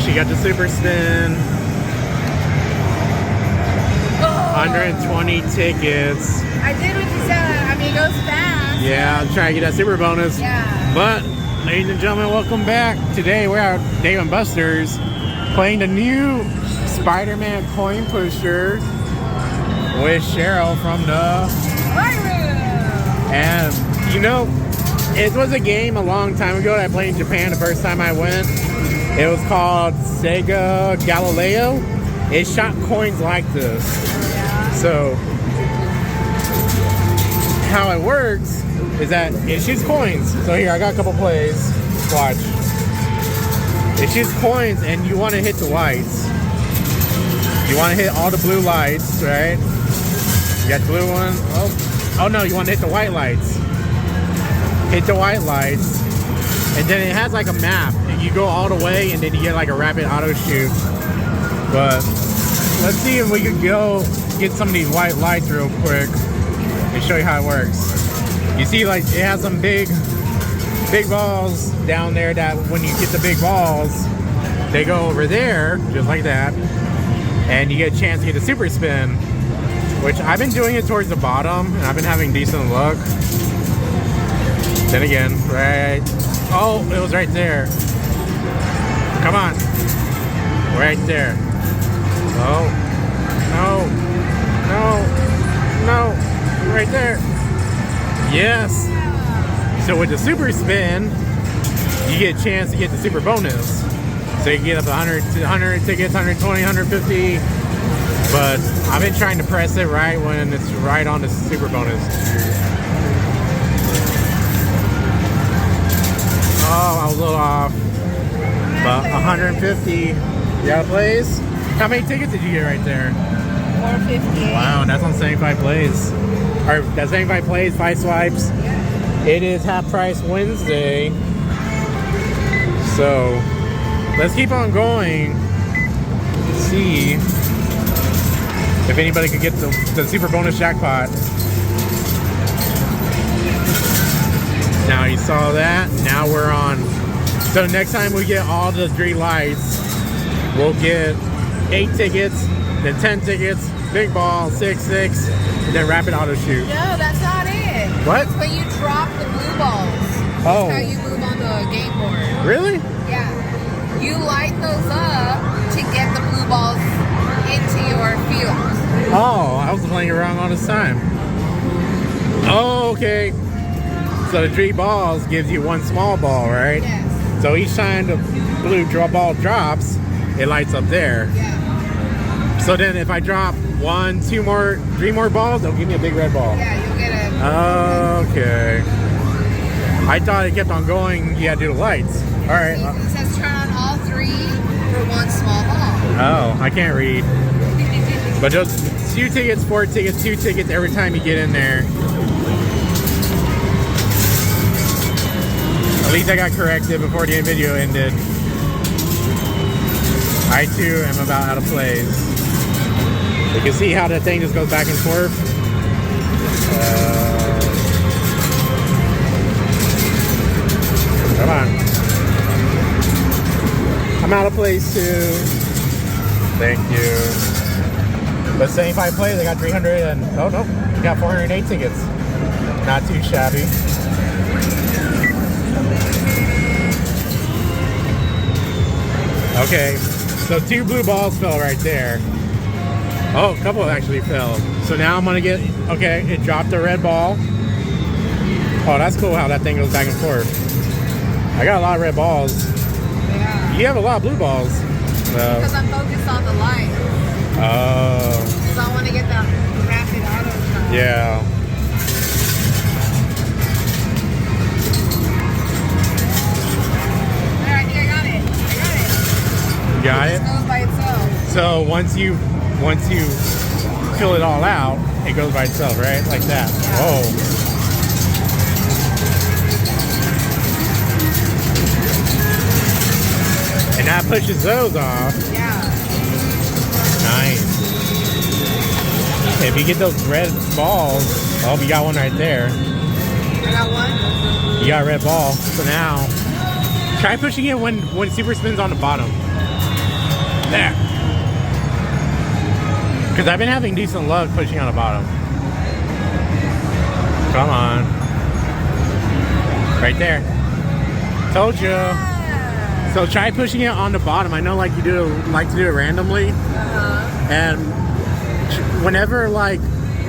She got the super spin. 120 tickets. I did what you said. I mean, it goes fast. Yeah, I'm trying to get that super bonus. Yeah. But, ladies and gentlemen, welcome back. Today we're at Dave & Buster's playing the new Spider-Man coin pusher with Cheryl from the Pyro. And you know, it was a game a long time ago that I played in Japan the first time I went. It was called Sega Galileo. It shot coins like this. Yeah. So how it works is that it shoots coins. So here, I got a couple plays. Watch. It shoots coins and you want to hit the whites. You want to hit all the blue lights, right? You got the blue one. Oh no, you want to hit the white lights. Hit the white lights. And then it has like a map. And you go all the way and then you get like a rapid auto shoot. But let's see if we can go get some of these white lights real quick and show you how it works. You see, like, it has some big balls down there that when you get the big balls, they go over there, just like that. And you get a chance to get a super spin, which I've been doing it towards the bottom and I've been having decent luck. Then again, right. Oh, it was right there. Come on. Right there. Oh. No. Right there. Yes. So with the super spin, you get a chance to get the super bonus. So you can get up to 100 tickets, 120, 150. But I've been trying to press it right when it's right on the super bonus. Oh, I was a little off. But 150. You got a plays? How many tickets did you get right there? 450. Wow, that's on 75 plays. Or that's 75 plays, 5 swipes. Yeah. It is half price Wednesday. So let's keep on going. See if anybody could get the super bonus jackpot. Now you saw that. Now we're on. So next time we get all the 3 lights, we'll get 8 tickets, then 10 tickets, big ball, 6, and then rapid auto shoot. No, that's not it. What? It's when you drop the blue balls. Oh. That's how you move on the game board. Really? Yeah. You light those up to get the blue balls into your field. Oh, I was playing it wrong all this time. Oh, okay. So the 3 balls gives you 1 small ball, right? Yes. So each time the blue ball drops, it lights up there. Yeah. So then if I drop 1, 2 more, 3 more balls, it'll give me a big red ball. Yeah, you'll get a... Okay. I thought it kept on going. You had to do the lights. All right. It says turn on all 3 for 1 small ball. Oh, I can't read. But just 2 tickets, 4 tickets, 2 tickets every time you get in there. At least I got corrected before the video ended. I too am about out of plays. You can see how that thing just goes back and forth. Come on. I'm out of plays too. Thank you. But 75 plays, I got 300 and oh no, I got 408 tickets. Not too shabby. Okay, so 2 blue balls fell right there. Oh, a couple actually fell. So now I'm gonna get, okay, it dropped a red ball. Oh, that's cool how that thing goes back and forth. I got a lot of red balls. Yeah. You have a lot of blue balls. Because I'm focused on the light. Oh. Because I want to get the rapid auto shot. Yeah. There, I think I got it. You got It it? just goes by itself. So once you fill it all out, it goes by itself, right? Like that. Yeah. Whoa. And that pushes those off. Yeah. Nice. If you get those red balls, oh, you got one right there. I got one. You got a red ball. So now, try pushing it when super spins on the bottom. There. Because I've been having decent luck pushing on the bottom. Come on. Right there. Told you. Yeah. So try pushing it on the bottom. I know like you like to do it randomly. And whenever like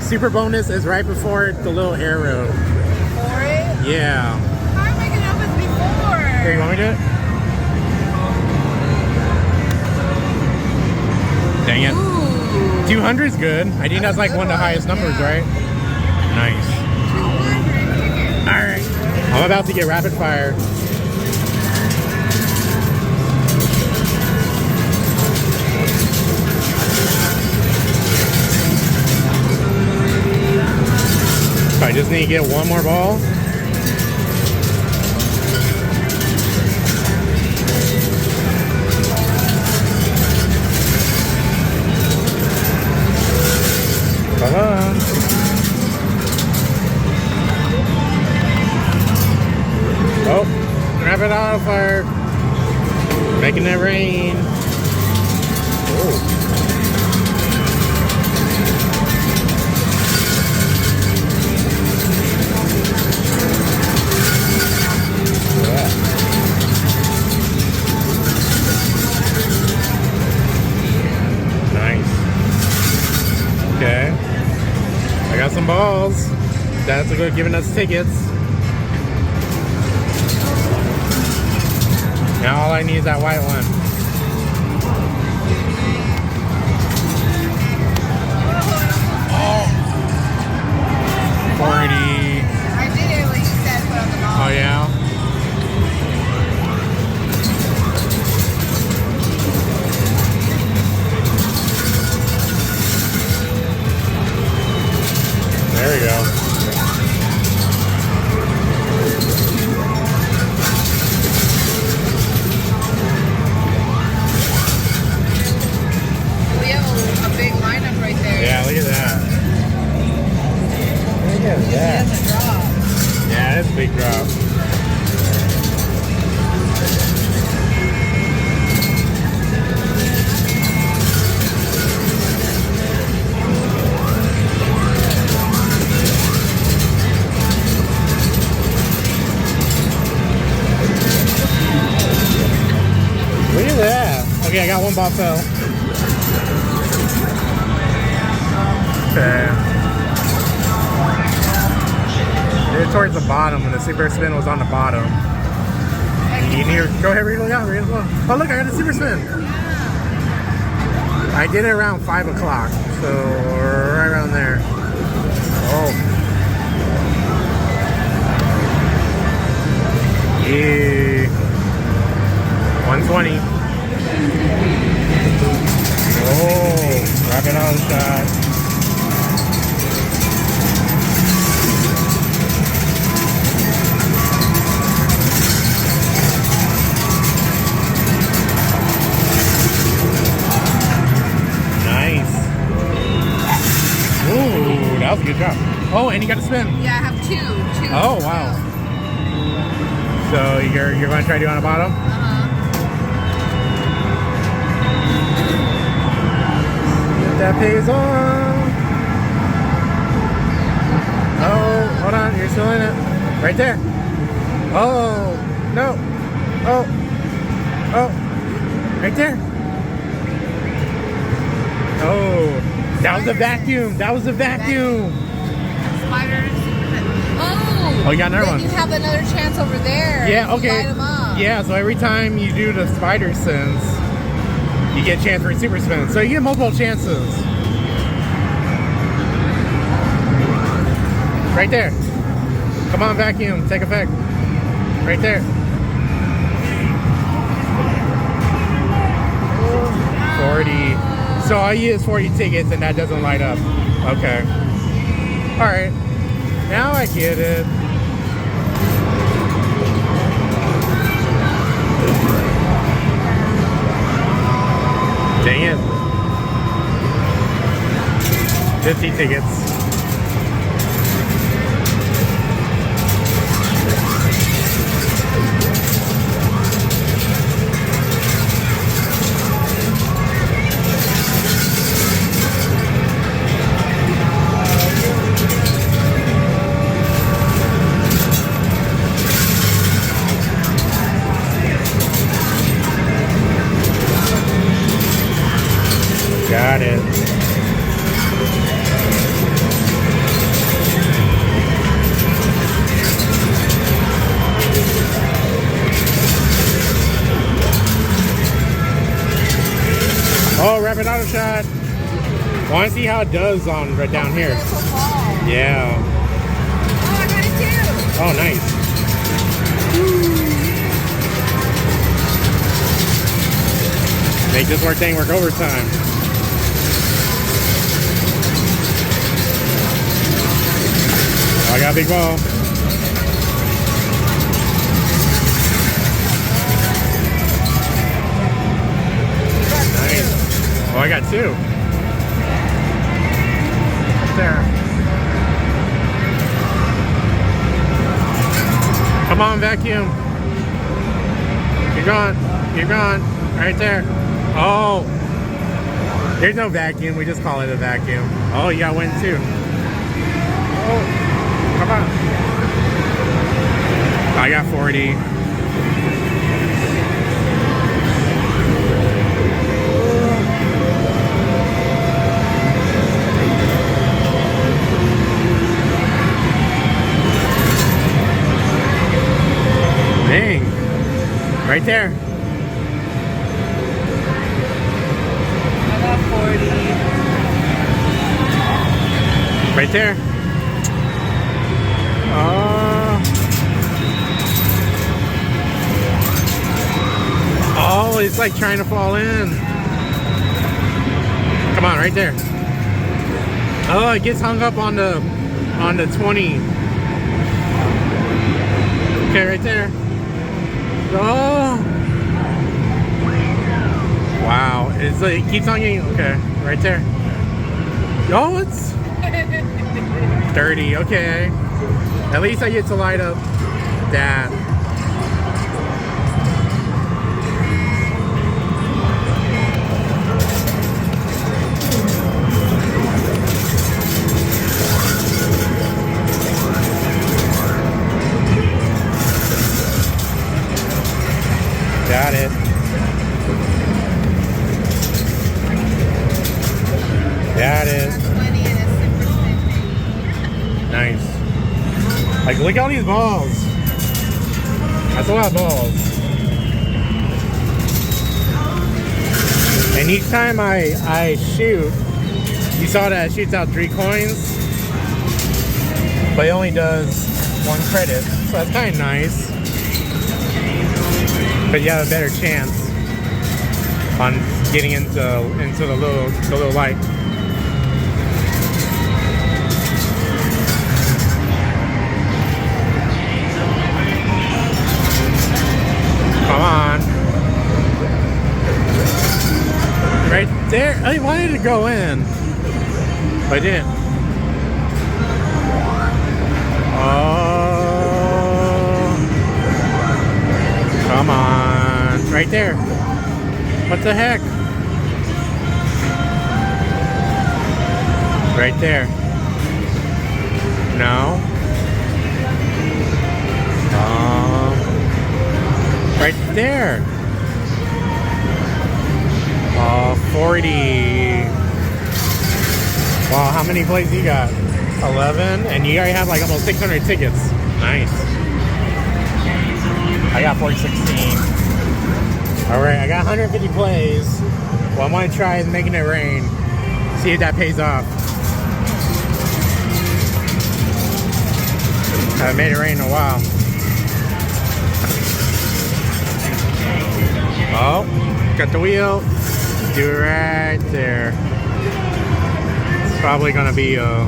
super bonus is right before the little arrow. For it? Yeah. How am I gonna open this before? Here, you want me to do it? Dang it. Ooh. 200 is good. I think that's like one of the highest numbers, right? Nice. 200. Alright. I'm about to get rapid fire. I just need to get one more ball. Come on. Oh, rapid auto fire. Making it rain. Oh. Okay, I got some balls. That's a good giving us tickets. Now all I need is that white one. Oh, 40. I did it when you said put on the ball. Oh yeah. There we go. We have a big lineup right there. Yeah, look at that. Look at that. That's a drop. Yeah, that's a big drop. Look at that. Okay, I got one ball fell. Okay. It's towards the bottom when the super spin was on the bottom. You need to go ahead, read it out, read it out. Oh look, I got a super spin. I did it around 5 o'clock, so right around there. Oh. Yeah. 120. Oh, rapid auto shot. Nice. Ooh, that was a good job. Oh, and you got to spin. Yeah, I have two. Oh, wow. So you're going to try to do on the bottom? That pays off. Oh, hold on, you're still in it. Right there. Oh, no. Oh. Oh. Right there. Oh. That was a vacuum. That was a vacuum. Spiders. Oh. Oh, you got another then one. You have another chance over there. Yeah, You okay. light 'em up. Yeah, so every time you do the spider sense, you get a chance for a super spin. So you get multiple chances. Right there. Come on, vacuum. Take effect. Right there. 40. So all you use 40 tickets and that doesn't light up. Okay. Alright. Now I get it. Dang it. 50 tickets. Got it. Oh, rapid auto shot. Want to see how it does on right down here? Yeah. Oh, I got it too. Oh, nice. Make this work thing work overtime. Oh, I got a big ball. Nice. Oh, I got two. There. Come on, vacuum. You're gone. You're gone. Right there. Oh. There's no vacuum. We just call it a vacuum. Oh, you got one too. Oh. Come on. I got 40. Dang. Right there. I got 40. Right there. Oh, it's like trying to fall in. Come on, right there. Oh, it gets hung up on the 20. Okay, right there. Oh. Wow. It's like, it keeps on getting, okay, right there. Oh, it's 30, okay. At least I get to light up that. Got it. Got it. Nice. Like, look at all these balls. That's a lot of balls. And each time I shoot, you saw that it shoots out 3 coins, but it only does 1 credit. So that's kind of nice. But you have a better chance on getting into the little light. Come on. Right there. I wanted to go in, but I didn't. Oh. Come on. Right there. What the heck? Right there. No. Right there. Oh, 40. Wow, how many plays you got? 11? And you already have like almost 600 tickets. Nice. I got 416. Alright, I got 150 plays. Well, I'm going to try making it rain. See if that pays off. I haven't made it rain in a while. Oh, got the wheel. Do it right there. It's probably gonna be a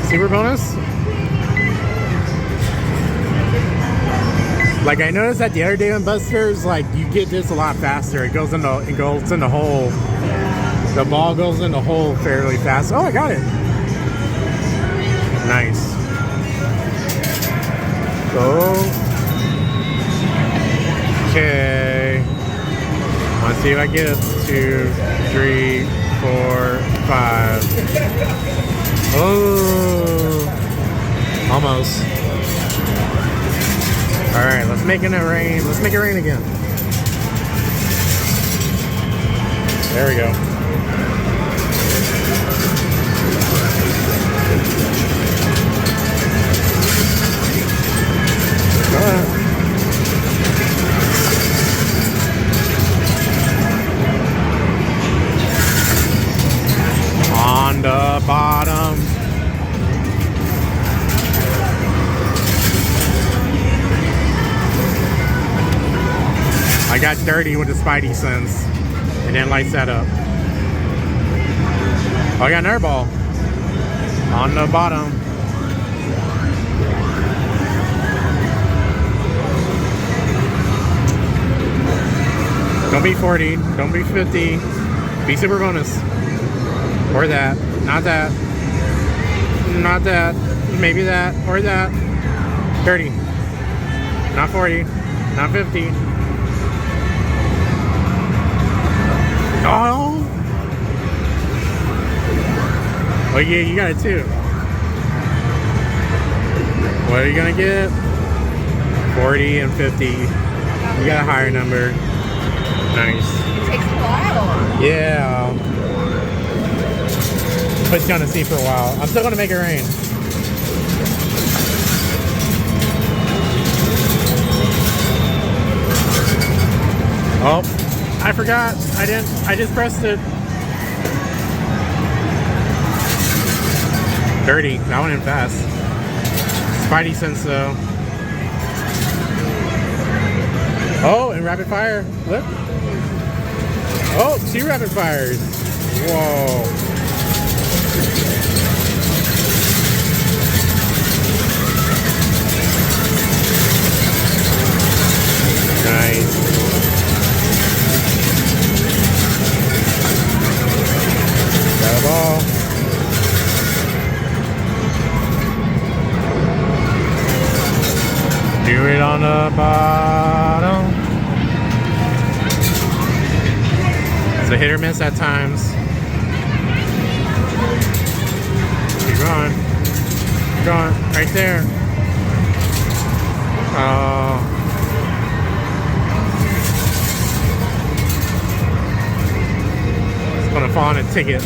super bonus. Like I noticed at the other Dave & Buster's, like you get this a lot faster. It goes in the hole. The ball goes in the hole fairly fast. Oh, I got it. Nice. Go. Okay. Let's see if I get it. 2, 3, 4, 5. Oh, almost. All right, let's make it rain. Let's make it rain again. There we go. On the bottom. I got dirty with the Spidey sense and then lights that up. Oh, I got an air ball on the bottom. Don't be 40, don't be 50, be super bonus. Or that, not that, not that, maybe that, or that. 30, not 40, not 50. Oh! Oh yeah, you got it too. What are you gonna get? 40 and 50. You got a higher number. Nice. It takes a while. Yeah. Puts you on the seat for a while. I'm still gonna make it rain. Oh, I forgot. I didn't. I just pressed it. 30. That went in fast. Spidey sense though. Oh, and rapid fire. Look. Oh, 2 rapid fires. Whoa. Nice. Got a ball. Do it on the bottom. It's a hit or miss at times. Keep going. Keep going. Right there. Oh. It's gonna fall on a ticket.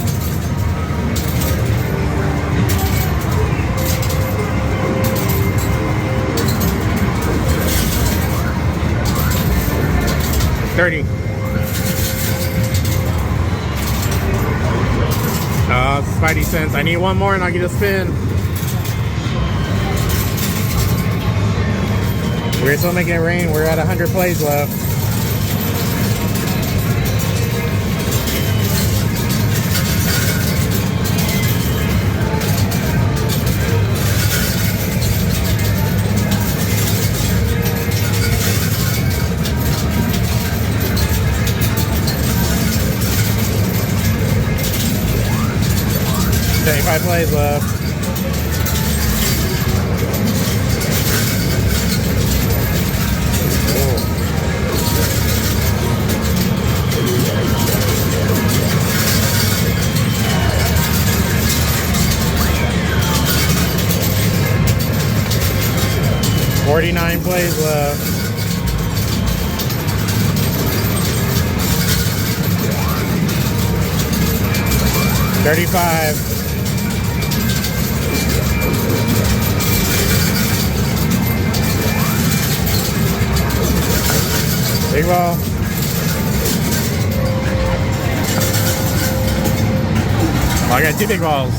$30. Spidey sense. I need one more and I'll get a spin. We're still making it rain. We're at 100 plays left. Five plays left. Oh. $49 plays left. $35. Big ball. Oh, I got 2 big balls.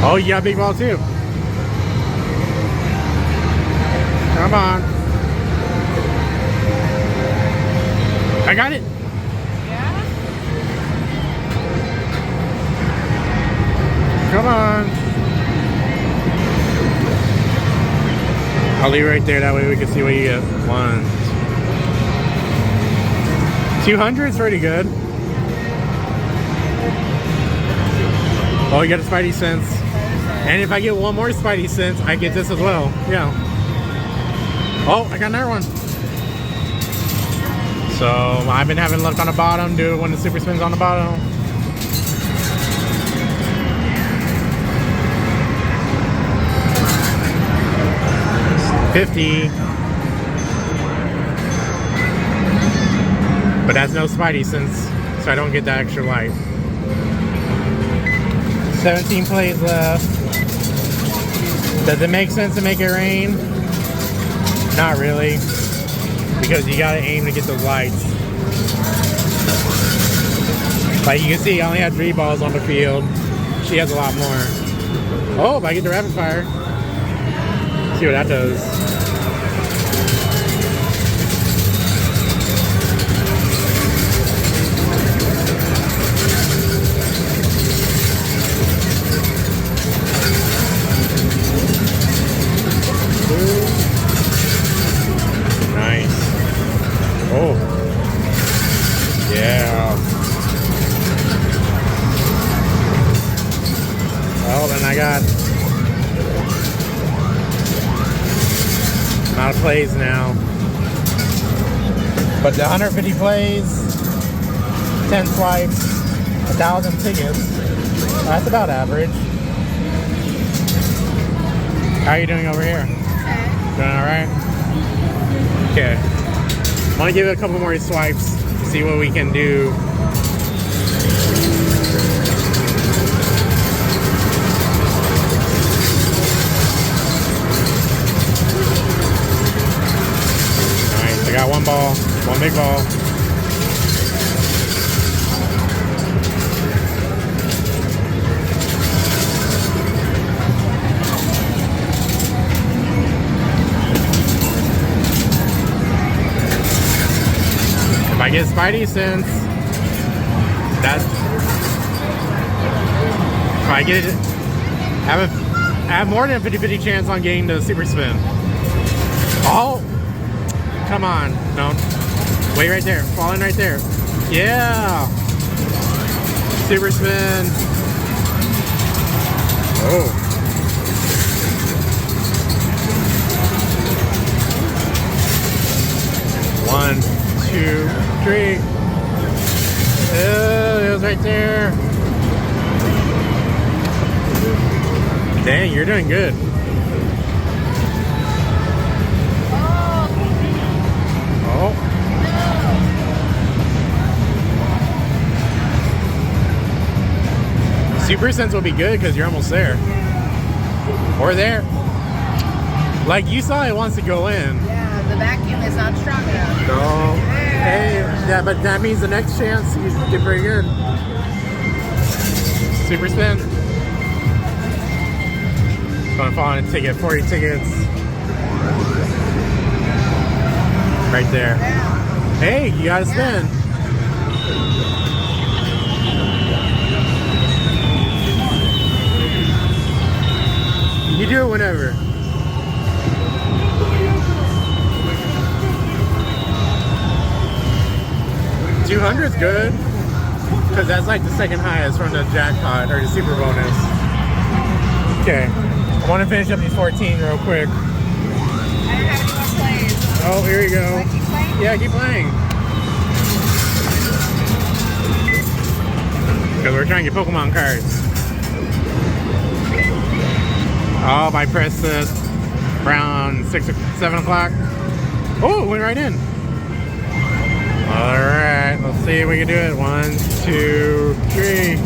Oh, you got a big ball too. Come on. I got it. Come on. I'll leave it right there. That way we can see what you get. 1. 200 is pretty good. Oh, you got a Spidey sense. And if I get one more Spidey sense, I get this as well. Yeah. Oh, I got another one. So I've been having luck on the bottom. Do it when the super spins on the bottom. 50. But that's no Spidey sense, so I don't get that extra light. 17 plays left. Does it make sense to make it rain? Not really, because you gotta aim to get those lights. Like you can see, I only had 3 balls on the field. She has a lot more. Oh, if I get the rapid fire. See what that does. Nice. Oh. Yeah. Well, then I got amount of plays now. But the 150 plays, 10 swipes, 1,000 tickets. That's about average. How are you doing over here? Okay. Doing alright? Okay. I want to give it a couple more swipes, see what we can do. Nice, I got 1 ball, 1 big ball. If I get Spidey sense, that's if I get it, I have more than a 50-50 chance on getting the super spin. Oh, come on, no, wait right there, fall in right there, yeah, super spin. Oh. One, 2, 3. Oh, it was right there. Dang, you're doing good. Oh. Super sense will be good because you're almost there. Or there. Like you saw, it wants to go in. Yeah, the vacuum is not strong enough. No. Hey, yeah, but that means the next chance you get pretty good. Super spin. Gonna fall on a ticket, 40 tickets. Right there. Hey, you gotta spin. You do it whenever. $200's good, because that's like the second highest from the jackpot or the super bonus. Okay, I want to finish up these 14 real quick. I don't have any more plays. Oh, here you go. Do I keep playing? Yeah, keep playing. Because we're trying to get Pokemon cards. Oh, I pressed it around 6 or 7 o'clock. Oh, it went right in. Alright, let's see if we can do it. 1, 2, 3.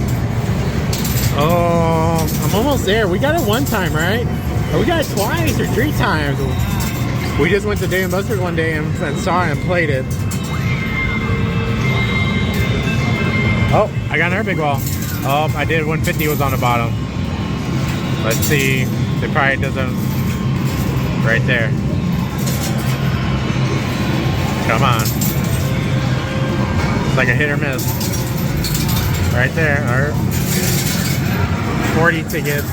Oh, I'm almost there. We got it 1 time, right? Or we got it twice or 3 times. We just went to Dave & Buster's one day and saw it and played it. Oh, I got another big ball. Oh, I did 150 was on the bottom. Let's see. It probably doesn't. Right there. Come on. It's like a hit or miss. Right there. Or 40 tickets.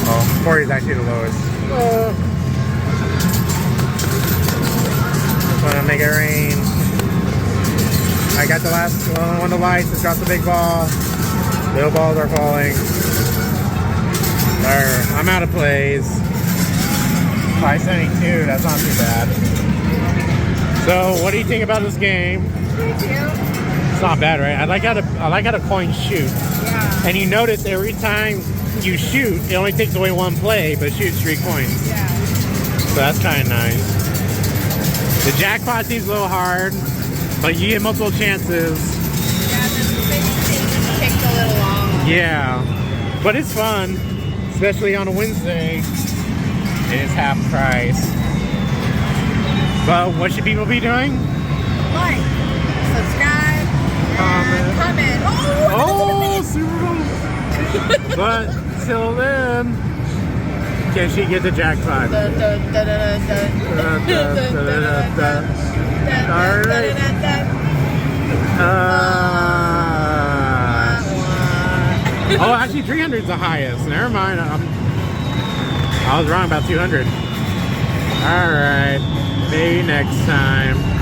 Oh, 40 is actually the lowest. Just want to make it rain. I got the last one of the lights. It dropped the big ball. Little balls are falling. I'm out of plays. 572. That's not too bad. So, what do you think about this game? It's not bad, right? I like how the coins shoot. Yeah. And you notice every time you shoot, it only takes away 1 play, but shoots 3 coins. Yeah. So that's kind of nice. The jackpot seems a little hard, but you get multiple chances. Yeah, the thing takes a little long. Yeah, but it's fun, especially on a Wednesday. It is half price. But what should people be doing? Like, subscribe, and comment. Oh, Super Bowl! But till then, can she get the jackpot? Alright. Oh, actually 300 is the highest. Never mind. I was wrong about 200. Alright. Maybe next time.